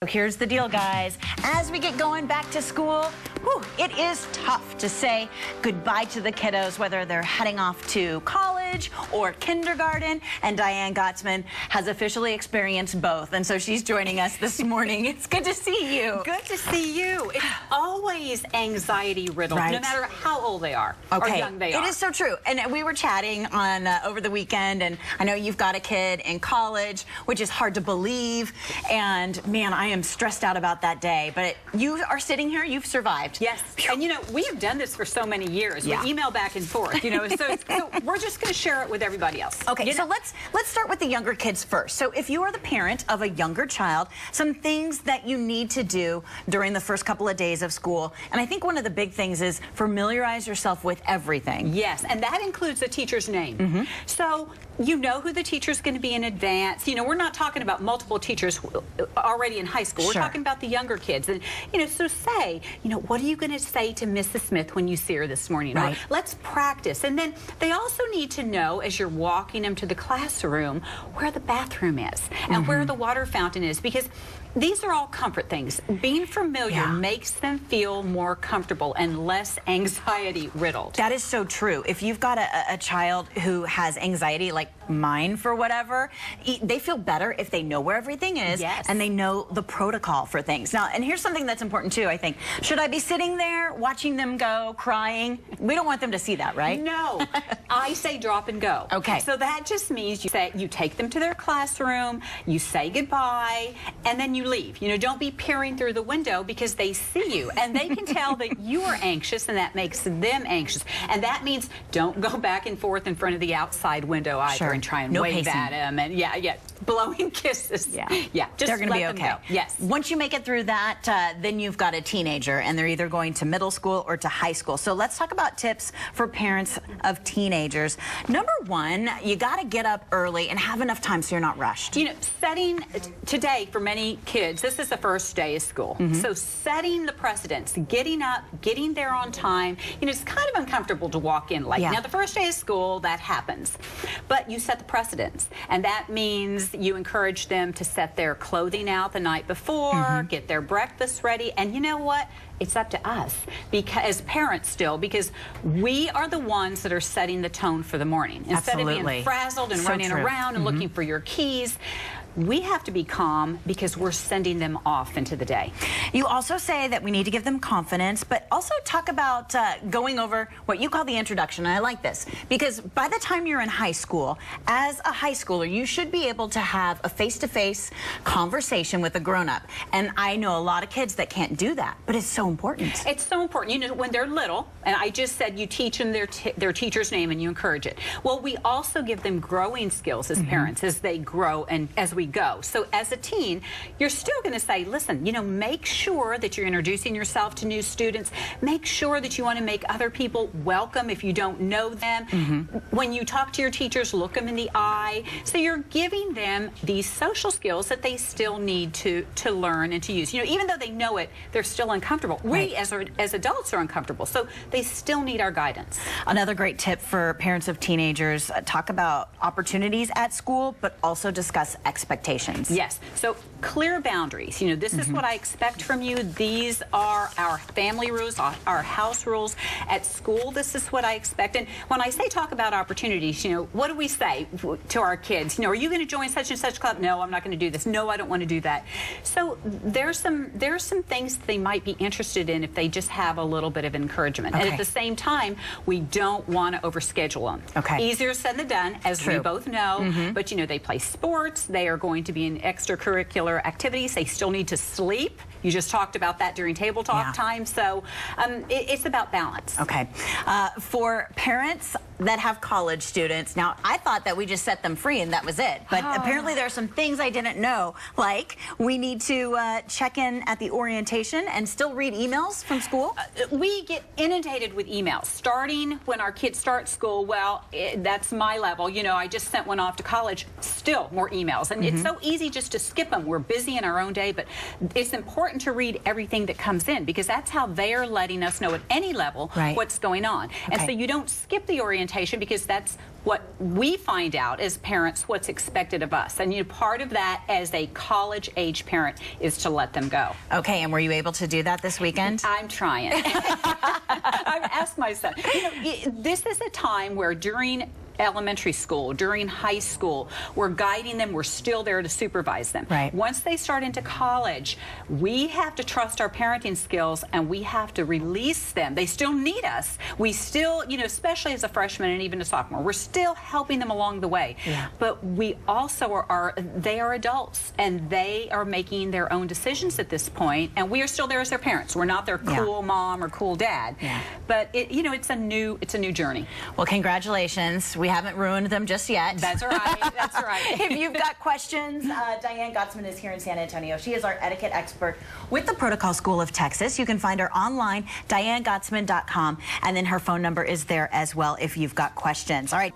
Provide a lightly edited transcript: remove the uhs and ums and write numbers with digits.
Here's the deal, guys. As we get going back to school, whew, it is tough to say goodbye to the kiddos, whether they're heading off to college or kindergarten. And Diane Gottsman has officially experienced both. And so she's joining us this morning. It's good to see you. Good to see you. It's always anxiety riddled, right, no matter how old they are or young they are. It is so true. And we were chatting on over the weekend, and I know you've got a kid in college, which is hard to believe. And man, I am stressed out about that day. But you are sitting here, you've survived. Yes. And you know, we have done this for so many years. Yeah. We email back and forth, you know, so we're just going to share it with everybody else. Okay, so let's start with the younger kids first. So if you are the parent of a younger child, some things that you need to do during the first couple of days of school. And I think one of the big things is familiarize yourself with everything. Yes, and that includes the teacher's name. So you know who the teacher's going to be in advance. You know, we're not talking about multiple teachers already in high school. We're talking about the younger kids. And, you know, so say, you know, what are you going to say to Mrs. Smith when you see her this morning? Right. Or let's practice. And then they also need to know, as you're walking them to the classroom, where the bathroom is and where the water fountain is, because these are all comfort things. Being familiar makes them feel more comfortable and less anxiety riddled. That is so true. If you've got a child who has anxiety, like mine for whatever, they feel better if they know where everything is and they know the protocol for things. Now, and here's something that's important too, I think. Should I be sitting there watching them go, crying? We don't want them to see that, right? No. I say drop and go. Okay. So that just means you take them to their classroom, you say goodbye, and then you leave. You know, don't be peering through the window, because they see you and they can tell that you are anxious, and that makes them anxious. And that means don't go back and forth in front of the outside window either and try and wave at them and blowing kisses. Just they're going to be okay. Yes. Once you make it through that, then you've got a teenager, and they're either going to middle school or to high school. So let's talk about tips for parents of teenagers. Number one, you got to get up early and have enough time so you're not rushed. You know, setting today for many kids, this is the first day of school. So setting the precedents, getting up, getting there on time. You know, it's kind of uncomfortable to walk in late. Now, the first day of school, that happens. But you set the precedents, and that means you encourage them to set their clothing out the night before, get their breakfast ready, and you know what? It's up to us, because as parents still, because we are the ones that are setting the tone for the morning. Instead of being frazzled and running around and looking for your keys, we have to be calm, because we're sending them off into the day. You also say that we need to give them confidence, but also talk about going over what you call the introduction. And I like this, because by the time you're in high school, as a high schooler, you should be able to have a face-to-face conversation with a grown-up. And I know a lot of kids that can't do that, but it's so important. It's so important. You know, when they're little, and I just said you teach them their teacher's name and you encourage it. Well, we also give them growing skills as parents as they grow and as we go. So as a teen, you're still going to say, listen, you know, make sure that you're introducing yourself to new students. Make sure that you want to make other people welcome if you don't know them. When you talk to your teachers, look them in the eye. So you're giving them these social skills that they still need to learn and to use. You know, even though they know it, they're still uncomfortable. We as adults are uncomfortable. So they still need our guidance. Another great tip for parents of teenagers, talk about opportunities at school, but also discuss expectations. Yes. So clear boundaries. You know, this is what I expect from you. These are our family rules, our house rules. At school, this is what I expect. And when I say talk about opportunities, you know, what do we say to our kids? You know, are you going to join such and such club? No, I'm not going to do this. No, I don't want to do that. So there's some things they might be interested in if they just have a little bit of encouragement. And at the same time, we don't want to overschedule them. Easier said than done, as we both know. But you know, they play sports. They are going to be in extracurricular activities. They still need to sleep. You just talked about that during table talk time. So it's about balance. For parents that have college students, now I thought that we just set them free and that was it. But apparently there are some things I didn't know, like we need to check in at the orientation and still read emails from school. We get inundated with emails starting when our kids start school. Well, that's my level. You know, I just sent one off to college. Still more emails. And it's so easy just to skip them. We're busy in our own day, but it's important to read everything that comes in, because that's how they're letting us know at any level what's going on. And so you don't skip the orientation orientation, because that's what we find out as parents, what's expected of us. And part of that as a college-age parent is to let them go. Okay, and were you able to do that this weekend? I'm trying. I've asked my son. This is a time where during elementary school, during high school, we're guiding them, we're still there to supervise them. Right. Once they start into college, we have to trust our parenting skills and we have to release them. They still need us. We still, especially as a freshman and even a sophomore, we're still helping them along the way. Yeah. But we also they are adults and they are making their own decisions at this point, and we are still there as their parents. We're not their cool mom or cool dad. Yeah. But it's a new journey. Well, congratulations. We haven't ruined them just yet. That's right. That's right. If you've got questions, Diane Gottsman is here in San Antonio. She is our etiquette expert with the Protocol School of Texas. You can find her online, dianegottsman.com, and then her phone number is there as well if you've got questions. All right.